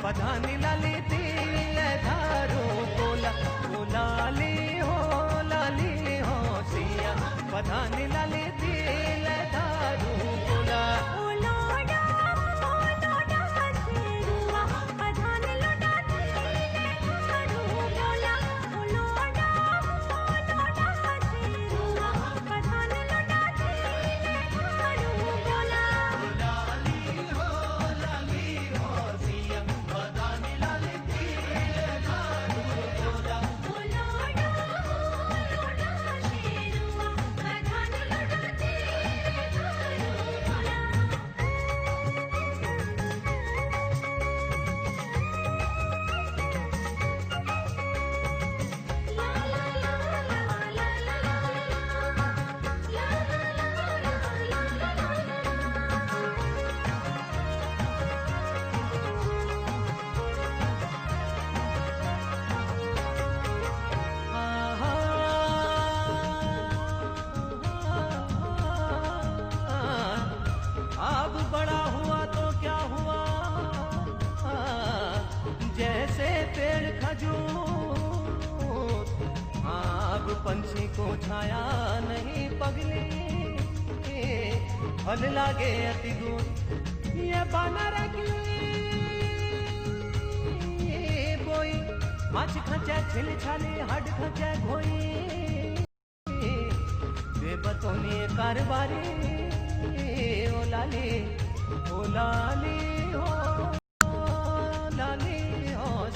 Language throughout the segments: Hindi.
पधानी लाली तिल धारू बोला ओ लाली हो सिया पधानी लाली तिल धारू बोला पंछी को छाया नहीं पगली फल लागे अति गुण ये बानर की बोई माछ खचे छिल छाली हड खचे घोई बेबतोनी कारबारी ओ लाली हो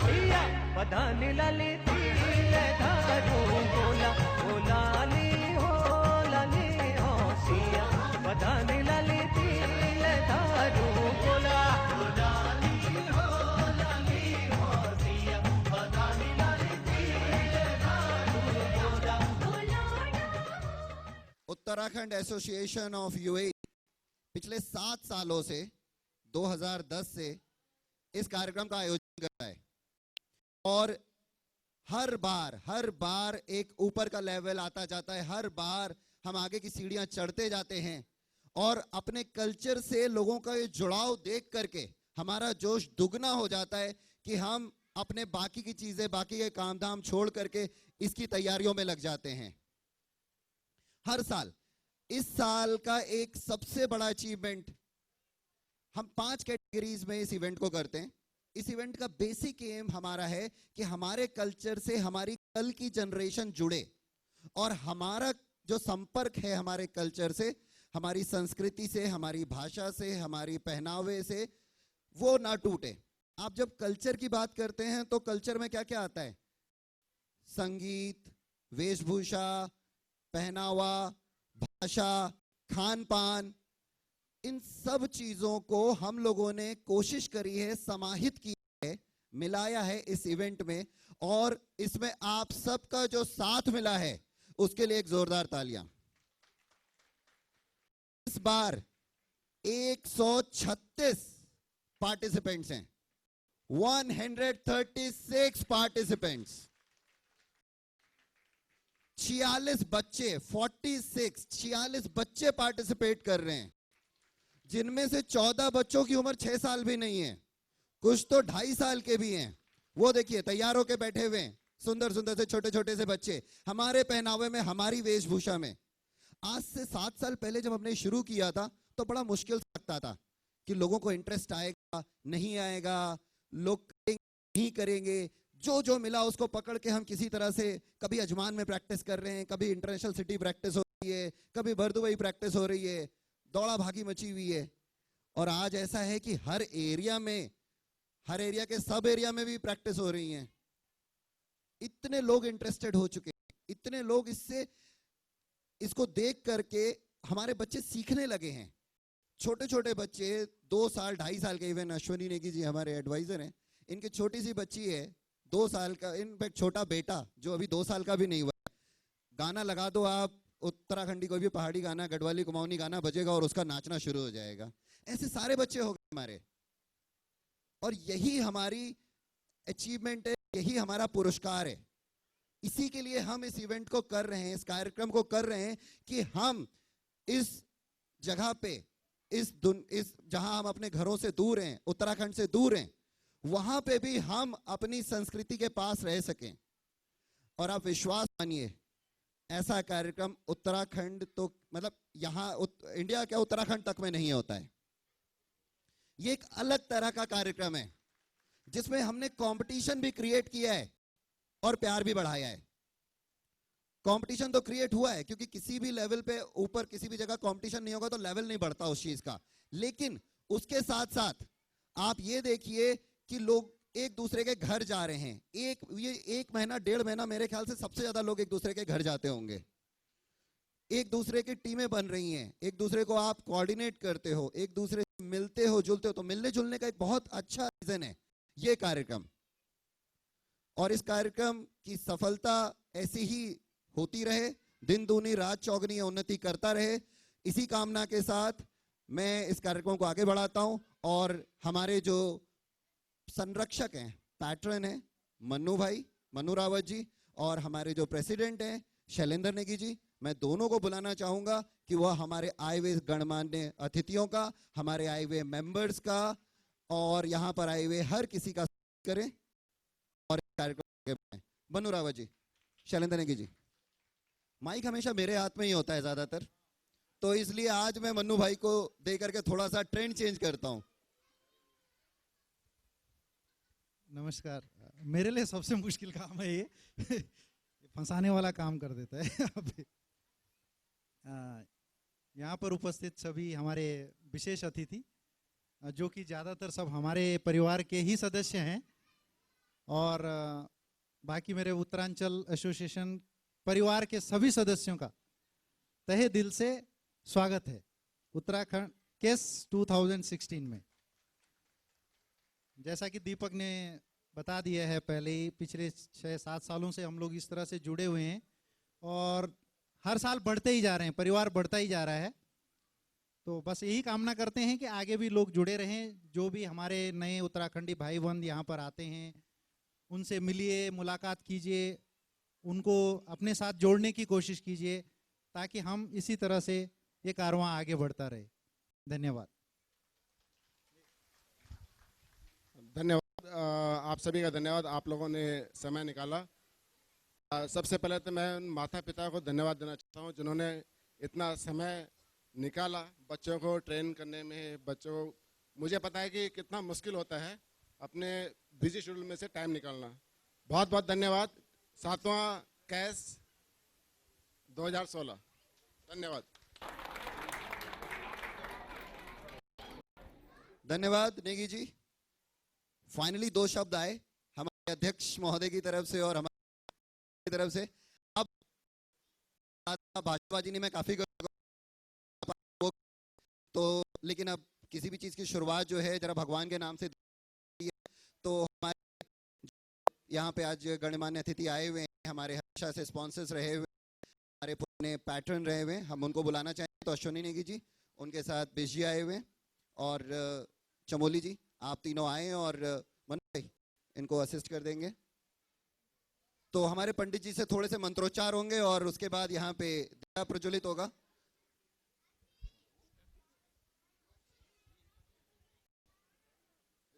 सिया पधानी लाली तिल धारू बोला ओ लाली हो सिया पधानी लाली तिल धारू बोला ओ लाली हो सिया पधानी लाली तिल धारू बोला। उत्तराखंड एसोसिएशन ऑफ यूएई पिछले 7 सालों से 2010 से इस कार्यक्रम का आयोजन कर रहा है और हर बार एक ऊपर का लेवल आता जाता है, हर बार हम आगे की सीढ़ियां चढ़ते जाते हैं और अपने कल्चर से लोगों का ये जुड़ाव देख करके हमारा जोश दुगना हो जाता है कि हम अपने बाकी की चीजें, बाकी के काम धाम छोड़ करके इसकी तैयारियों में लग जाते हैं। हर साल, इस साल का एक सबसे बड़ा अचीवमेंट, हम 5 कैटेगरीज में इस इवेंट को करते हैं। इस इवेंट का बेसिक एम हमारा है कि हमारे कल्चर से हमारी कल की जनरेशन जुड़े और हमारा जो संपर्क है हमारे कल्चर से, हमारी संस्कृति से, हमारी भाषा से, हमारी पहनावे से, वो ना टूटे। आप जब कल्चर की बात करते हैं तो कल्चर में क्या क्या आता है? संगीत, वेशभूषा, पहनावा, भाषा, खान पान, इन सब चीजों को हम लोगों ने कोशिश करी है, समाहित की है, मिलाया है इस इवेंट में और इसमें आप सबका जो साथ मिला है उसके लिए एक जोरदार तालियां। इस बार 136 पार्टिसिपेंट्स हैं, 136 पार्टिसिपेंट्स, 46 बच्चे, 46 बच्चे पार्टिसिपेट कर रहे हैं, जिनमें से 14 बच्चों की उम्र 6 साल भी नहीं है, कुछ तो 2.5 साल के भी हैं। वो देखिए तैयार होके बैठे हुए हैं, सुंदर सुंदर से छोटे छोटे से बच्चे, हमारे पहनावे में, हमारी वेशभूषा में। आज से 7 साल पहले जब हमने शुरू किया था तो बड़ा मुश्किल लगता था कि लोगों को इंटरेस्ट आएगा नहीं आएगा, लोग करेंगे नहीं करेंगे। जो मिला उसको पकड़ के हम किसी तरह से, कभी अजमान में प्रैक्टिस कर रहे हैं, कभी इंटरनेशनल सिटी प्रैक्टिस हो रही है, कभी बरदुबई प्रैक्टिस हो रही है, दौड़ा भागी मची हुई है। और आज ऐसा है कि हर एरिया में, हर एरिया के सब एरिया में भी प्रैक्टिस हो रही है। इतने लोग इंटरेस्टेड हो चुके हैं, इतने लोग इसको देख करके हमारे बच्चे सीखने लगे हैं। छोटे छोटे बच्चे, 2 साल 2.5 साल के, इवन अश्वनी नेगी जी हमारे एडवाइजर हैं, इनकी छोटी सी बच्ची है 2 साल का, इनफैक्ट छोटा बेटा जो अभी 2 साल का भी नहीं हुआ, गाना लगा दो आप, उत्तराखंडी कोई भी पहाड़ी गाना, गढ़वाली कुमाऊनी गाना बजेगा और उसका नाचना शुरू हो जाएगा। ऐसे सारे बच्चे हो गए हमारे, और यही हमारी अचीवमेंट है, यही हमारा पुरस्कार है। इसी के लिए हम इस इवेंट को कर रहे हैं, इस कार्यक्रम को कर रहे हैं कि हम इस जगह पे, इस जहां हम अपने घरों से दूर हैं, उत्तराखंड से दूर हैं, वहां पे भी हम अपनी संस्कृति के पास रह सकें। और आप विश्वास मानिए, ऐसा कार्यक्रम उत्तराखंड तो मतलब यहां इंडिया क्या उत्तराखंड तक में नहीं होता है। ये एक अलग तरह का कार्यक्रम है जिसमें हमने कंपटीशन भी क्रिएट किया है और प्यार भी बढ़ाया है। कंपटीशन तो क्रिएट हुआ है क्योंकि किसी भी लेवल पे ऊपर किसी भी जगह कंपटीशन नहीं होगा तो लेवल नहीं बढ़ता उस चीज का। लेकिन उसके साथ साथ आप ये देखिए कि लोग एक दूसरे के घर जा रहे हैं। ये 1 महीना 1.5 महीना मेरे ख्याल से सबसे ज्यादा लोग एक दूसरे के घर जाते होंगे। एक दूसरे की टीमें बन रही हैं, एक दूसरे को आप कोऑर्डिनेट करते हो, एक दूसरे से मिलते हो जुलते हो। तो मिलने जुलने का एक बहुत अच्छा रीजन है ये कार्यक्रम। और इस कार्यक्रम की सफलता ऐसी ही होती रहे, दिन दूनी रात चौगनी उन्नति करता रहे। इसी कामना के साथ मैं इस कार्यक्रम को आगे बढ़ाता हूं। और हमारे जो संरक्षक हैं, पैट्रन हैं मन्नू भाई, मन्नू रावत जी, और हमारे जो प्रेसिडेंट हैं शैलेंद्र नेगी जी, मैं दोनों को बुलाना चाहूंगा कि वह हमारे आए हुए गणमान्य अतिथियों का, हमारे आए हुए मेंबर्स का और यहाँ पर आए हुए हर किसी का करें और कार्यक्रम। मन्नू रावत जी, शैलेंद्र नेगी जी। माइक हमेशा मेरे हाथ में ही होता है ज्यादातर, तो इसलिए आज मैं मन्नू भाई को दे करके थोड़ा सा ट्रेंड चेंज करता हूं। नमस्कार। मेरे लिए सबसे मुश्किल काम है ये फंसाने वाला काम कर देता है अभी। यहाँ पर उपस्थित सभी हमारे विशेष अतिथि जो कि ज़्यादातर सब हमारे परिवार के ही सदस्य हैं और बाकी मेरे उत्तरांचल एसोसिएशन परिवार के सभी सदस्यों का तहे दिल से स्वागत है उत्तराखंड केस 2016 में। जैसा कि दीपक ने बता दिया है पहले ही, पिछले 6-7 सालों से हम लोग इस तरह से जुड़े हुए हैं और हर साल बढ़ते ही जा रहे हैं, परिवार बढ़ता ही जा रहा है। तो बस यही कामना करते हैं कि आगे भी लोग जुड़े रहें। जो भी हमारे नए उत्तराखंडी भाई बंद यहाँ पर आते हैं उनसे मिलिए, मुलाकात कीजिए, उनको अपने साथ जोड़ने की कोशिश कीजिए ताकि हम इसी तरह से ये कारवां आगे बढ़ता रहे। धन्यवाद। धन्यवाद आप सभी का धन्यवाद, आप लोगों ने समय निकाला। सबसे पहले तो मैं उन माता पिता को धन्यवाद देना चाहता हूँ जिन्होंने इतना समय निकाला बच्चों को ट्रेन करने में। बच्चों को मुझे पता है कि कितना मुश्किल होता है अपने बिजी शेड्यूल में से टाइम निकालना। बहुत बहुत धन्यवाद। 7वां कैस 2016। धन्यवाद। धन्यवाद नेगी जी। फाइनली 2 शब्द आए हमारे अध्यक्ष महोदय की तरफ से और हमारी तरफ से। अब भाषाबाजी ने मैं काफी तो लेकिन अब किसी भी चीज की शुरुआत जो है जरा भगवान के नाम से। तो हमारे यहाँ पे आज गणमान्य अतिथि आए हुए हैं, हमारे हमेशा से स्पॉन्सर्स रहे हुए, हमारे पुराने पैटर्न रहे हुए, हम उनको बुलाना चाहेंगे। तो अश्विनी नेगी जी, उनके साथ बिजी आए हुए और चमोली जी, आप तीनों आए और मनु भाई इनको असिस्ट कर देंगे। तो हमारे पंडित जी से थोड़े से मंत्रोच्चार होंगे और उसके बाद यहाँ पे दिया प्रज्वलित होगा।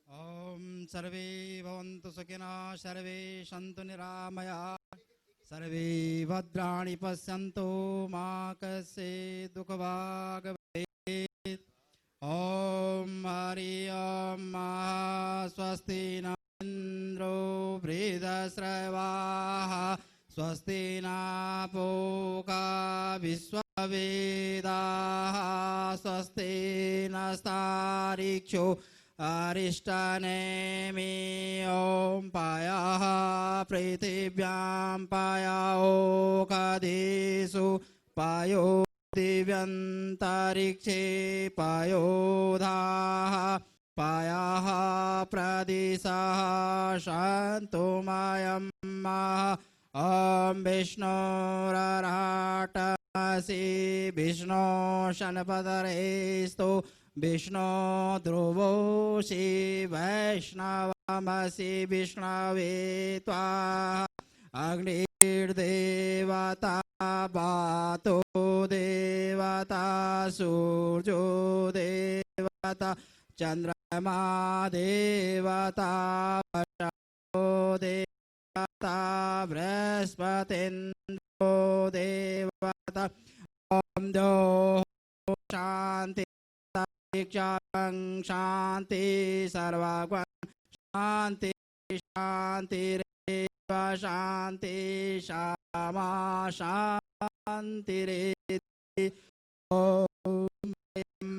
ओम सर्वे भवन्तु सुखिनः, सर्वे सन्तु निरामयाः, सर्वे भद्राणि पश्यन्तु मा कश्चित् दुःखभाग् भवेत्। ओम हरि ओम स्वस्ति न इन्द्रो वृद्धश्रवाः, स्वस्ति न पूषा विश्ववेदाः, स्वस्ति नस्तार्क्ष्यो अरिष्टनेमि। ओम पायः पृथिव्यां पायोकादेषु पायो दिव्यन्तरिक्षे पायोधाः, पायाः प्रदिशः शान्तुमयं ॐ विष्णोरराटमसि विष्णो शनपदरेस्तु विष्णो ध्रुवोऽसि वैष्णवमसि विष्णवे त्वा अग्निर्देवता वातो देवता सूर्यो देवता चंद्र मा देवता पशो देवता बृहस्पतिन्द्रो देवता ओम दो शांति शांति सर्वगुण शांति शांति शांति श्यामा शांति रे ओम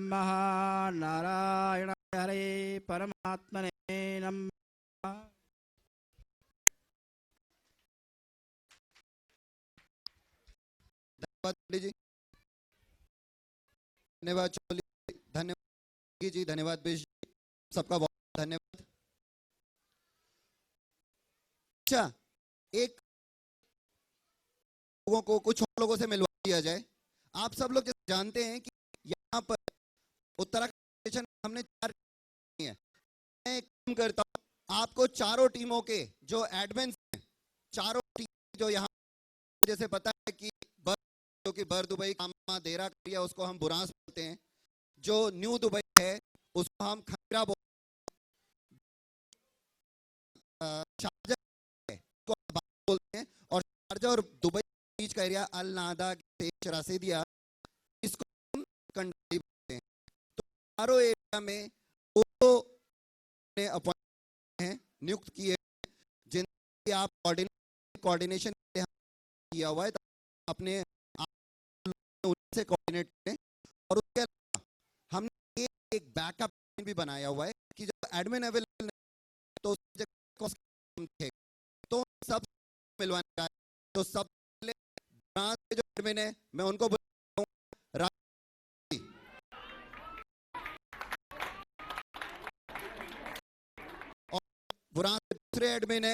महानारायण हरे परमात्मने नमः। धन्यवाद पंडित जी, धन्यवाद चौली, धन्यवाद जी, धन्यवाद बेश जी, सबका बहुत धन्यवाद। अच्छा, एक लोगों को कुछ और लोगों से मिलवा दिया जाए। आप सब लोग जानते हैं कि यहाँ पर उत्तराखंड हमने 4 टीम है। मैं एक काम करता हूँ, आपको चारों टीमों के जो एडमिन हैं, चारों टीम जो यहाँ, जैसे पता है कि जो कि बर दुबई कामा देरा करिया उसको हम बुरांस बोलते हैं, जो न्यू दुबई है उसको हम खमीरा बोलते हैं, और शारजा और दुबई के बीच का एरिया अल नादा के दिया, इसको हम कंडाली बोलते हैं। तो चारों एरिया में वो अपॉइंट हैं, नियुक्त किए, जिनकी आप कोऑर्डिनेशन किया हुआ है, तो अपने उनसे कोऑर्डिनेट करें। और उसके अलावा हमने एक बैकअप भी बनाया हुआ है कि जब एडमिन अवेलेबल नहीं तो तो सब मिलवाने का है। तो सब जो एडमिन है मैं उनको बुलाता हूं, और बुरान दूसरे एडमिन है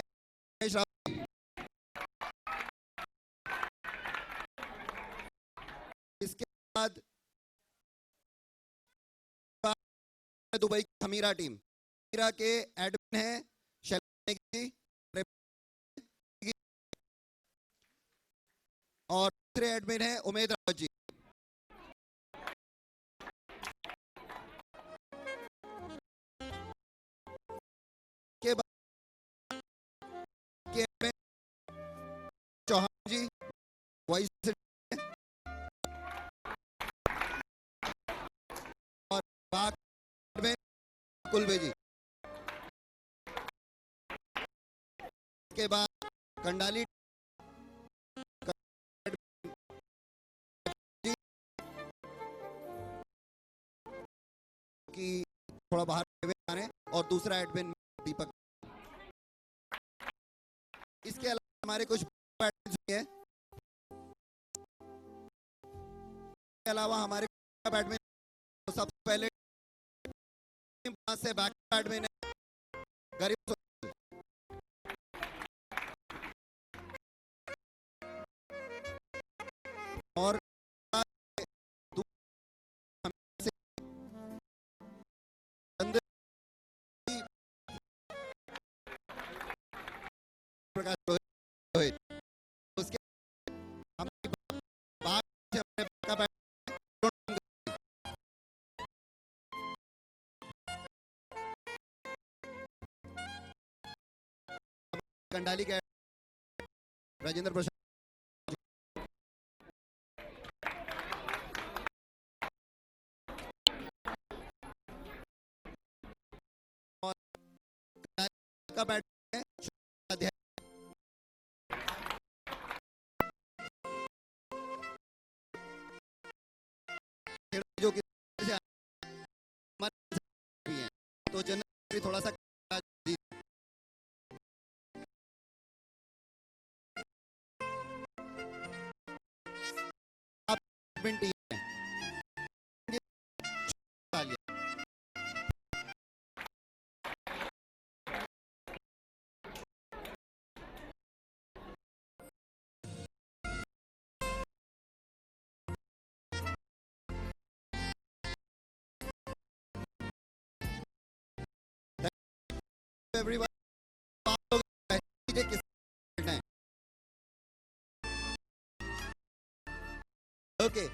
इसके बाद दुबई की खमीरा टीम, खमीरा के एडमिन है शैलेश जी, और दूसरे एडमिन है उमेद रावत जी। के बाद के एडमिन चौहान जी वाइस और बात एडमिन कुलबे जी। के बाद कंडाली की थोड़ा बाहर जाने, और दूसरा एडमिन दीपक। इसके अलावा हमारे कुछ एडमिन हैं, इसके अलावा हमारे एडमिन, तो सबसे पहले से बैक एडमिन है गरीब, और प्रकाश रोहित, उसके हम बात से अपने बैकअप कंडाली के राजेंद्र प्रसाद, और का बैठ है जो कि तो जनरल थोड़ा सा everyone ओके।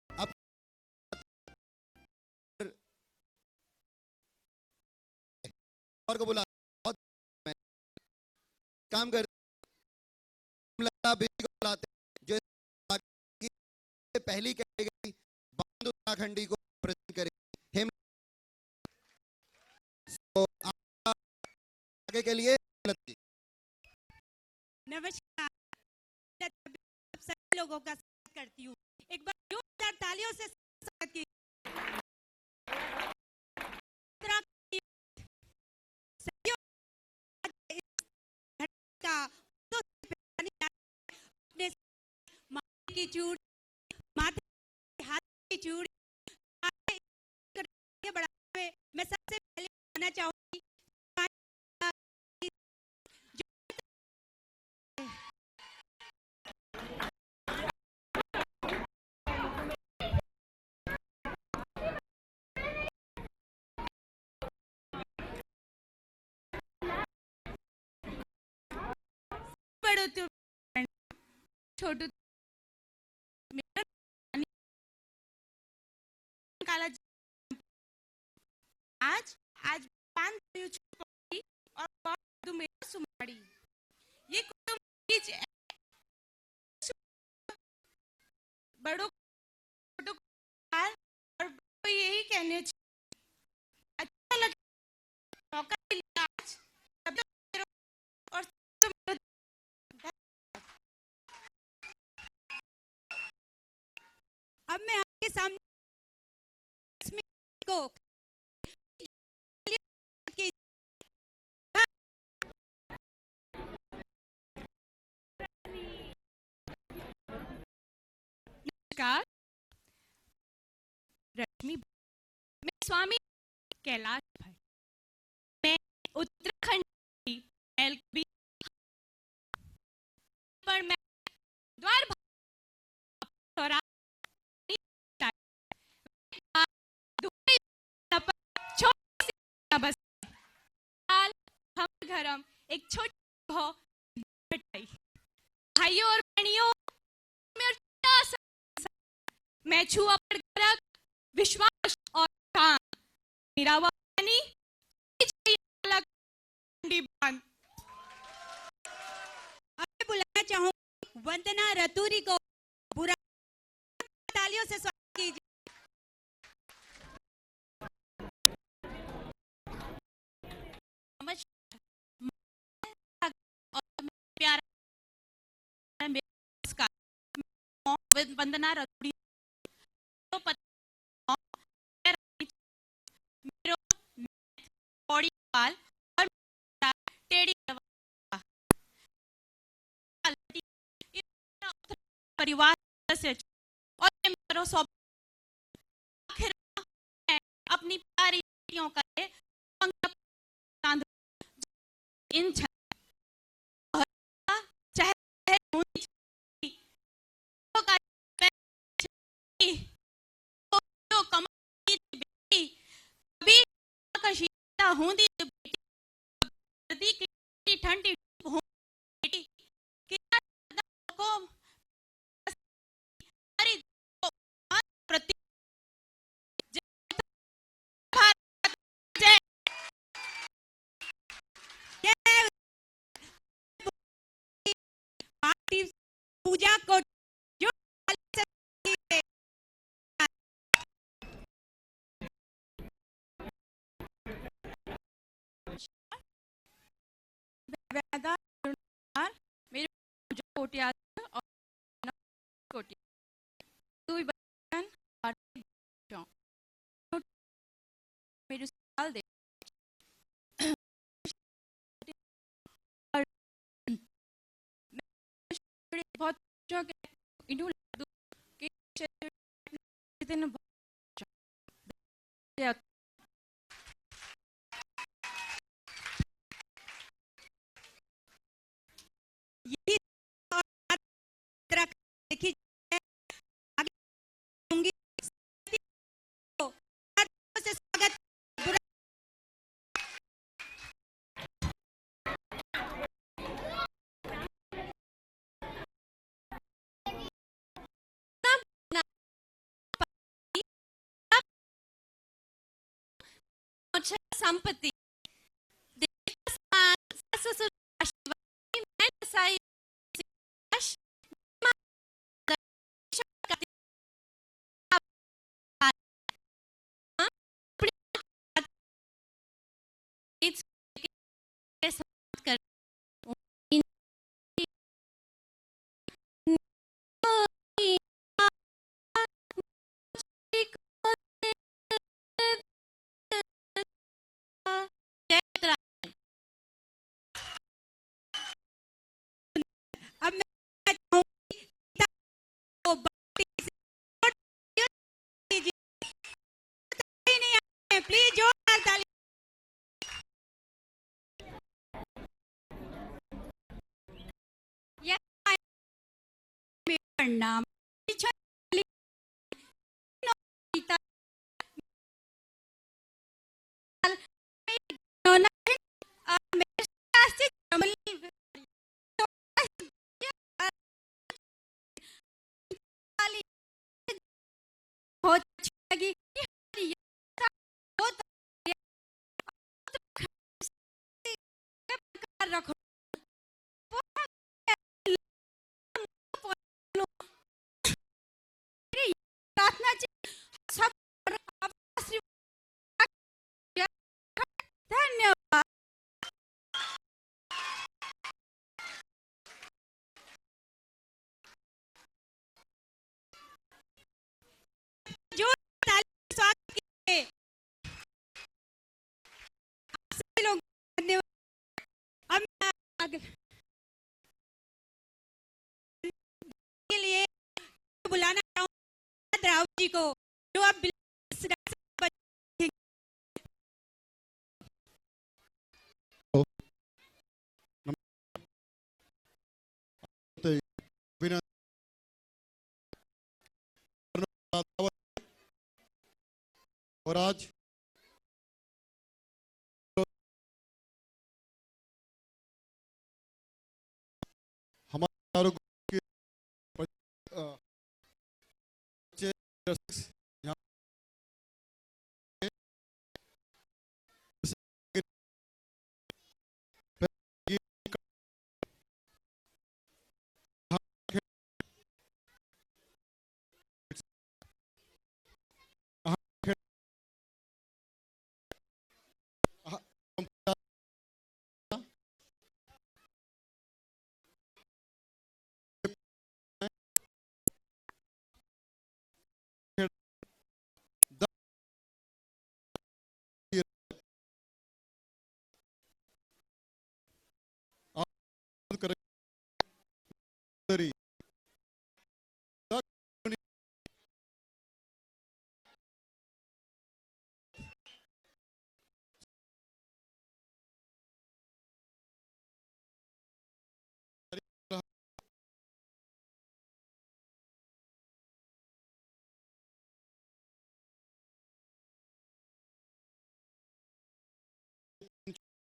अब और को बुला बहुत काम करते को बुलाते जो पहली कैटेगरी बांध उत्तराखंडी को प्रेजेंट करेगी। हिम तो आगे के लिए नमस्कार, सभी लोगों का स्वागत करती हूँ। एक बार जोरदार तालियों से स्वागत कीजिए। की चूड़ी, माथे हाथ की चूड़ी बढ़ावे मैं सबसे पहले कहना चाहूंगी बड़ो तो छोटू आज आज पान और तू मेरा सुमाड़ी ये बड़ों छोटों और यही कहने अच्छा लगा मौका मिला आज और अब मैं आपके सामने को नमस्कार, रश्मि, मैं स्वामी कैलाश भाई, मैं उत्तराखंड की एलबी पर मैं द्वार बस हम घरम एक छोटी भाइयों और बहनियों मैं छुआ विश्वास और काम मेरा वानी बुलाना चाहूंगी वंदना रतूरी को बुरा तालियों से स्वागत कीजिए। वंदना रतूरी और टेढ़ी परिवार सदस्य और मेरा आखिर अपनी प्यारी बेटियों का इन ठंडी प्रति पूजा को मेरे कोटिया और मेरे साल दे बहुत देखिए संपत्ति साई सिकाश अब मैं चाहूंगी को प्लीज जोरदार ताली। प्रणाम बहुत अच्छी लगी रखो प्रार्थना सब धन्यवाद। जो स्वागत कीजिए सभी लोग धन्यवाद। अब मैं आगे के लिए बुलाना चाहूंगा राव जी को जो अब और आज हमारे के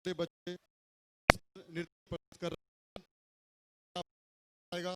बच्चे बच्चे नृत्य कर आएगा।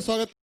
स्वागत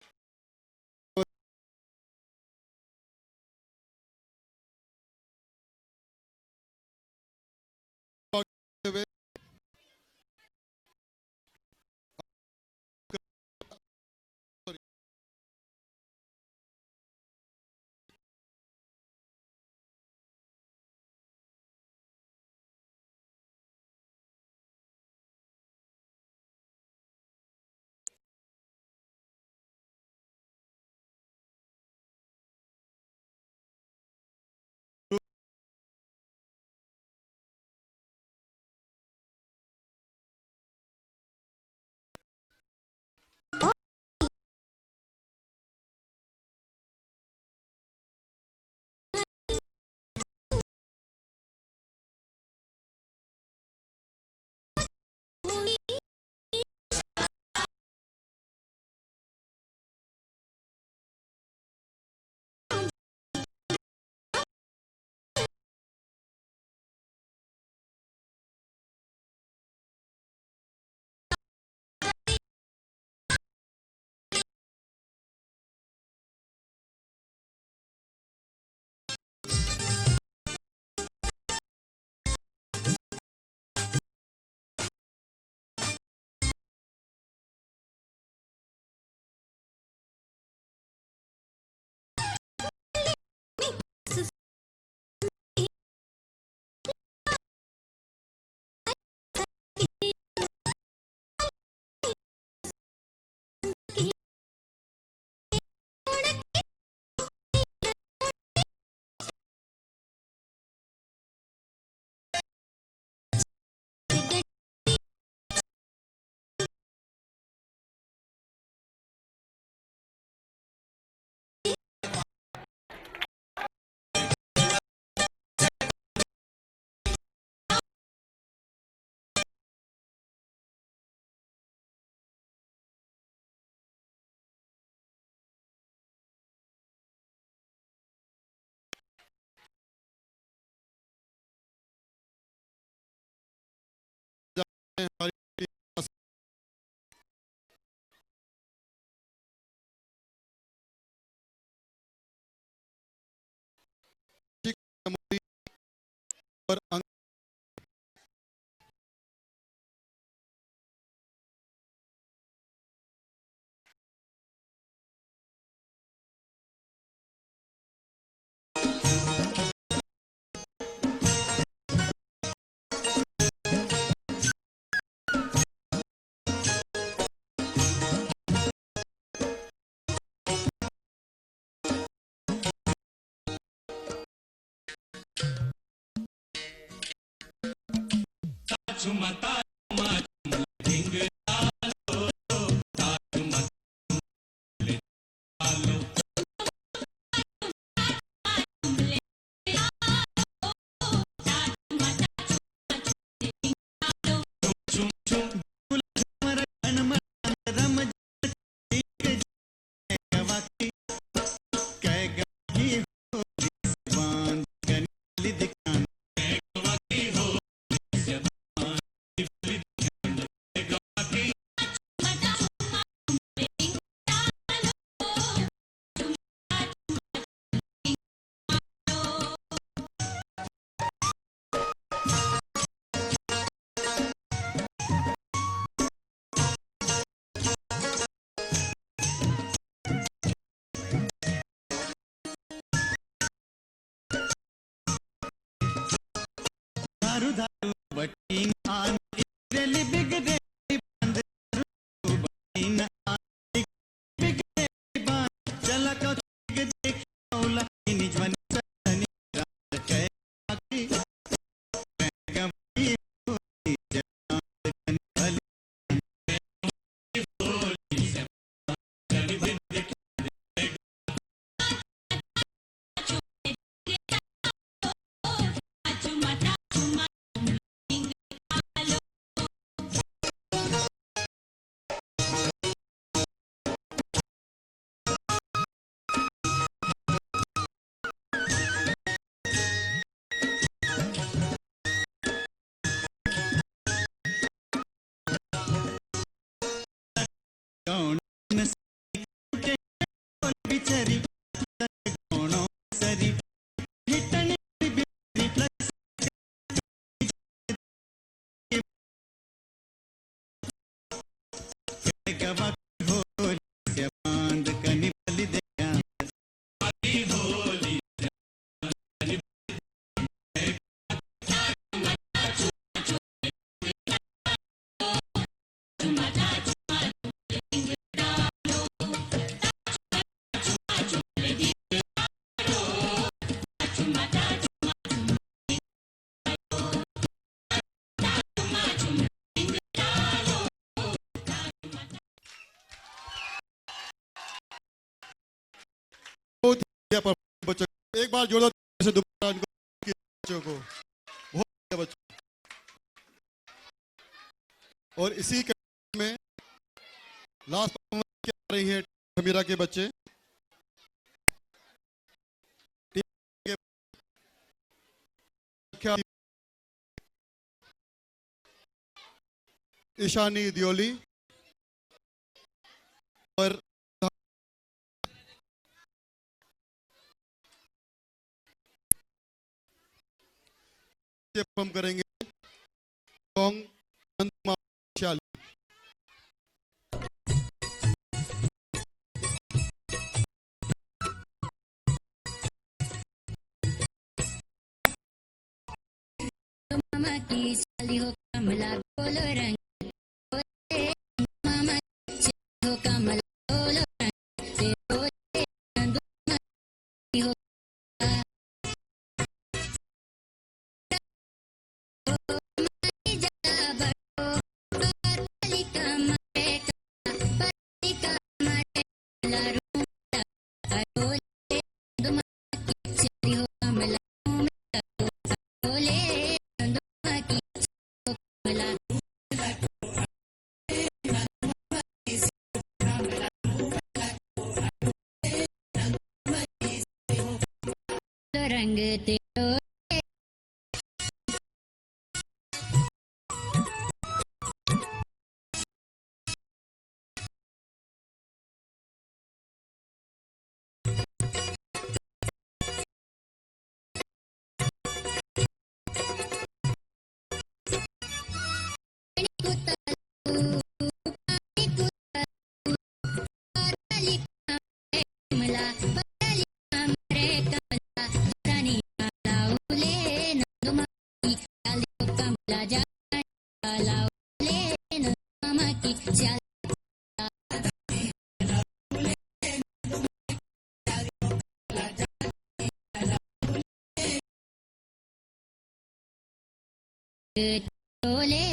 और बिचरी गोणो सरी हिटन बिचरी प्लस गवा होली से बांध कनी बलि दया बच्चों एक बार जोड़ो से दोबारा इनको बच्चों को बहुत बढ़िया बच्चों। और इसी में लास्ट परफॉर्मेंस क्या आ रही है खमीरा के बच्चे ईशानी दियोली और परफॉर्म करेंगे सॉन्ग शाली। मामा की साली हो कमला बोलो रंग बोले मामा की साली हो कमला बोलो रंग से बोले मामा की हो माई जला बड़ो पली कमरे लारू बोले मामा की साली हो कमला बोले रंग तेरो टोले